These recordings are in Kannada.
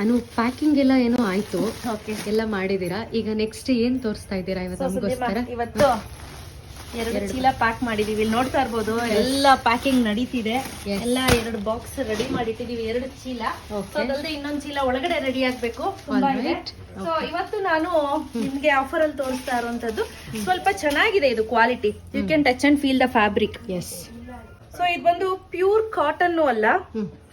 ಅನು ಪ್ಯಾಕಿಂಗ್ ಎಲ್ಲ ಏನೋ ಆಯ್ತು, ಓಕೆ ಎಲ್ಲ ಮಾಡಿದೀರಾ. ಈಗ ನೆಕ್ಸ್ಟ್ ಏನ್ ತೋರಿಸ್ತಾ ಇದ್ದೀರಾ ಇವತ್ತು ನಮಗೋಸ್ಕರ? ಇವತ್ತು 2 ಚೀಲ ಪ್ಯಾಕ್ ಮಾಡಿದೀವಿ. ಇಲ್ಲಿ ನೋಡ್ತಾ ಇರ್ಬೋದು ಎಲ್ಲ ಪ್ಯಾಕಿಂಗ್ ನಡೀತಿದೆ. ಎಲ್ಲ 2 ಬಾಕ್ಸ್ ರೆಡಿ ಮಾಡಿಟ್ಟಿದೀವಿ, 2 ಚೀಲ. ಅದಲ್ಲದೆ ಇನ್ನೊಂದ್ ಚೀಲ ಒಳಗಡೆ ರೆಡಿ ಆಗ್ಬೇಕು. ತುಂಬಾ ಇದೆ. ಸೊ ಇವತ್ತು ನಾನು ನಿಮ್ಗೆ ಆಫರ್ ಅಲ್ಲಿ ತೋರಿಸ್ತಾ ಇರುವಂತದ್ದು ಸ್ವಲ್ಪ ಚೆನ್ನಾಗಿದೆ. ಇದು quality, you can touch and feel the fabric. Yes. So ಇದು ಬಂದು ಪ್ಯೂರ್ ಕಾಟನ್ ಅಲ್ಲ,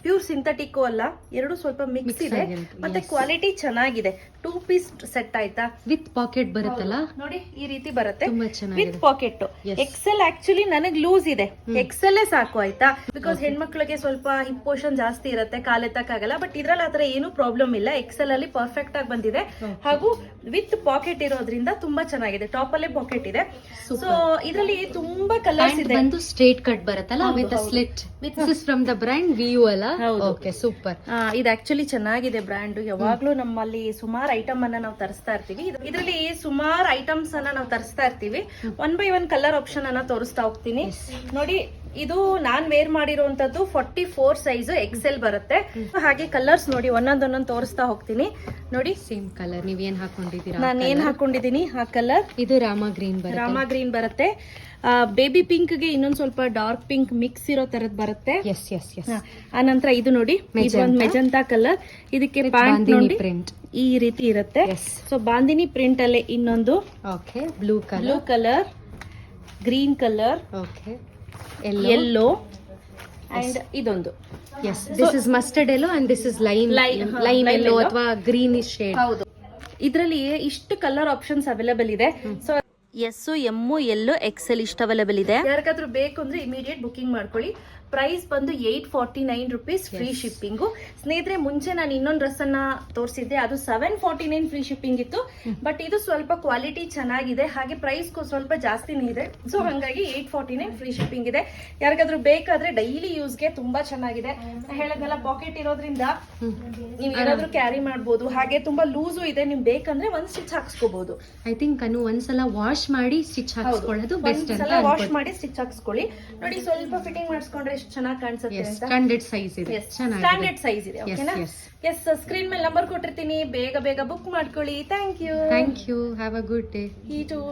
ಪ್ಯೂರ್ ಸಿಂಥೆಟಿಕ್ ಅಲ್ಲ, ಎರಡು ಸ್ವಲ್ಪ ಮಿಕ್ಸ್ ಇದೆ. ಮತ್ತೆ ಕ್ವಾಲಿಟಿ ಚೆನ್ನಾಗಿದೆ. 2 ಪೀಸ್ ಸೆಟ್ ಆಯ್ತಾ, ವಿತ್ ಪಾಕೆಟ್ ಬರುತ್ತಲ್ಲ ನೋಡಿ ಈ ರೀತಿ ಬರುತ್ತೆ, ತುಂಬಾ ಚೆನ್ನಾಗಿದೆ. With pocket. ಎಕ್ಸೆಲ್ ಆಕ್ಚುಲಿ ನನಗ್ ಲೂಸ್ ಇದೆ, ಎಕ್ಸೆಲ್ ಸಾಕು ಆಯ್ತಾ. ಬಿಕಾಸ್ ಹೆಣ್ಮಕ್ಳಿಗೆ ಸ್ವಲ್ಪ ಹಿಪ್ ಪೋರ್ಷನ್ ಜಾಸ್ತಿ ಇರುತ್ತೆ, ಕಾಲೆತ್ತಕ್ಕಾಗಲ್ಲ. ಬಟ್ ಇದ್ರಲ್ಲಿ ಆತರ ಏನು ಪ್ರಾಬ್ಲಮ್ ಇಲ್ಲ. ಎಕ್ಸೆಲ್ ಅಲ್ಲಿ ಪರ್ಫೆಕ್ಟ್ ಆಗಿ ಬಂದಿದೆ, ಹಾಗೂ ವಿತ್ ಪಾಕೆಟ್ ಇರೋದ್ರಿಂದ ತುಂಬಾ ಚೆನ್ನಾಗಿದೆ. ಟಾಪ್ ಅಲ್ಲೇ ಪಾಕೆಟ್ ಇದೆ. ಸೊ ಇದ್ರಲ್ಲಿ ತುಂಬಾ ಕಲರ್ಸ್ ಇದೆ. ಬಂದು ಸ್ಟ್ರೇಟ್ ಕಟ್ ಬರುತ್ತಲ್ಲ with slit. This is from the brand ವಿಯು ಅಲ್ಲ? Okay, super. ಇದು ಆಕ್ಚುಲಿ ಚೆನ್ನಾಗಿದೆ ಬ್ರ್ಯಾಂಡ್. ಯಾವಾಗ್ಲೂ ನಮ್ಮಲ್ಲಿ ಸುಮಾರು ಐಟಮ್ ಅನ್ನ ನಾವು ತರಿಸ್ತಾ ಇರ್ತೀವಿ. ಇದರಲ್ಲಿ ಸುಮಾರು ಐಟಮ್ಸ್ ಅನ್ನ ನಾವು ತರಿಸ್ತಾ ಇರ್ತೀವಿ. 1 by 1 ಕಲರ್ ಆಪ್ಷನ್ ಅನ್ನ ತೋರಿಸ್ತಾ ಹೋಗ್ತೀನಿ. ನೋಡಿ, ಇದು ನಾನ್ ವೇರ್ ಮಾಡಿರುವಂತದ್ದು 44 ಸೈಜ್ ಎಕ್ಸೆಲ್ ಬರುತ್ತೆ. ಹಾಗೆ ಕಲರ್ಸ್ ನೋಡಿ, ಒಂದೊಂದೊಂದೊಂದು ತೋರಿಸ್ತಾ ಹೋಗ್ತೀನಿ. ನೋಡಿ, ಸೇಮ್ ಕಲರ್ ನೀವ್ ಏನ್ ಹಾಕೊಂಡಿದ್ದೀರಾ? ನಾನು ಏನ್ ಹಾಕೊಂಡಿದೀನಿ ಆ ಕಲರ್. ಇದು ರಾಮ ಗ್ರೀನ್ ಬರುತ್ತೆ. ಬೇಬಿ ಪಿಂಕ್ ಗೆ ಇನ್ನೊಂದ್ ಸ್ವಲ್ಪ ಡಾರ್ಕ್ ಪಿಂಕ್ ಮಿಕ್ಸ್ ಇರೋ ತರದ್ ಬರುತ್ತೆ. Yes yes yes. ಆ ನಂತರ ಇದು ನೋಡಿ, ಇದೊಂದು ಮೆಜಂತಾ ಕಲರ್. ಇದಕ್ಕೆ ಪ್ಯಾಂಟ್ ನೋಡಿ ಪ್ರಿಂಟ್ ಈ ರೀತಿ ಇರುತ್ತೆ. ಸೊ ಬಾಂದಿನಿ ಪ್ರಿಂಟ್ ಅಲ್ಲೇ ಇನ್ನೊಂದು okay, blue colour, green colour, okay, yellow and ಇದೊಂದು. Yes, this is mustard yellow and this is lime yellow ಅಥವಾ ಗ್ರೀನಿಶ್ ಶೇಡ್. ಹೌದು, ಇದರಲ್ಲಿ ಇಷ್ಟು ಕಲರ್ ಆಪ್ಷನ್ಸ್ ಅವೈಲೇಬಲ್ ಇದೆ. ಸೊ ಎಸ್, ಎಮ್, ಎಲ್ಲೋ, ಎಕ್ಸೆಲ್ ಇಷ್ಟು ಅವೈಲೇಬಲ್ ಇದೆ. ಯಾರಿಗಾದ್ರೂ ಬೇಕು ಅಂದ್ರೆ ಇಮಿಡಿಯೇಟ್ ಬುಕಿಂಗ್ ಮಾಡ್ಕೊಳ್ಳಿ. ಪ್ರೈಸ್ ಬಂದು 849 ರುಪೀಸ್, ಫ್ರೀ ಶಿಪ್ಪಿಂಗು. ಸ್ನೇಹಿತರೆ, ಮುಂಚೆ ನಾನು ಇನ್ನೊಂದು ಡ್ರೆಸ್ ಅನ್ನ ತೋರಿಸಿದ್ದೆ, ಅದು 749 ಫ್ರೀ ಶಿಪ್ಪಿಂಗ್ ಇತ್ತು. ಬಟ್ ಇದು ಸ್ವಲ್ಪ ಕ್ವಾಲಿಟಿ ಚೆನ್ನಾಗಿದೆ, ಹಾಗೆ ಪ್ರೈಸ್ ಸ್ವಲ್ಪ ಜಾಸ್ತಿನೇ ಇದೆ. ಸೊ ಹಂಗಾಗಿ 849 ಫ್ರೀ ಶಿಪ್ಪಿಂಗ್ ಇದೆ. ಯಾರಿಗಾದ್ರೂ ಬೇಕಾದ್ರೆ ಡೈಲಿ ಯೂಸ್ಗೆ ತುಂಬಾ ಚೆನ್ನಾಗಿದೆ. ಹೇಳದ್ನೆಲ್ಲ ಪಾಕೆಟ್ ಇರೋದ್ರಿಂದ ನೀವು ಏನಾದ್ರೂ ಕ್ಯಾರಿ ಮಾಡ್ಬೋದು. ಹಾಗೆ ತುಂಬಾ ಲೂಸು ಇದೆ, ನಿಮ್ಗೆ ಬೇಕಂದ್ರೆ ಒಂದ್ ಸ್ಟಿಚ್ ಹಾಕ್ಸ್ಕೋಬಹುದು. ಐ ಥಿಂಕ್ ಅನ್ನು ಒಂದ್ಸಲ ವಾಶ್ ಮಾಡಿ ಸ್ಟಿಚ್ ಹಾಕ್ಸ್ಕೊಳ್ಳೋದು ಬೆಸ್ಟ್ ಅಂತ. ವಾಶ್ ಮಾಡಿ ಸ್ಟಿಚ್ ಹಾಕ್ಸ್ಕೊಳ್ಳಿ. ನೋಡಿ, ಸ್ವಲ್ಪ ಫಿಟ್ಟಿಂಗ್ ಮಾಡಿಸ್ಕೊಂಡ್ರೆ ಎಷ್ಟು ಚೆನ್ನಾಗಿ ಕಾಣಿಸುತ್ತೆ. ಸ್ಟ್ಯಾಂಡರ್ಡ್ ಸೈಜ್ ಇದೆ, ಸ್ಟ್ಯಾಂಡರ್ಡ್ ಸೈಜ್ ಇದೆ. ಓಕೆನಾ? ಎಸ್, ಸ್ಕ್ರೀನ್ ಮೇಲೆ ನಂಬರ್ ಕೊಟ್ಟಿರ್ತೀನಿ, ಬೇಗ ಬುಕ್ ಮಾಡ್ಕೊಳ್ಳಿ. Thank you. Have a good day. You too.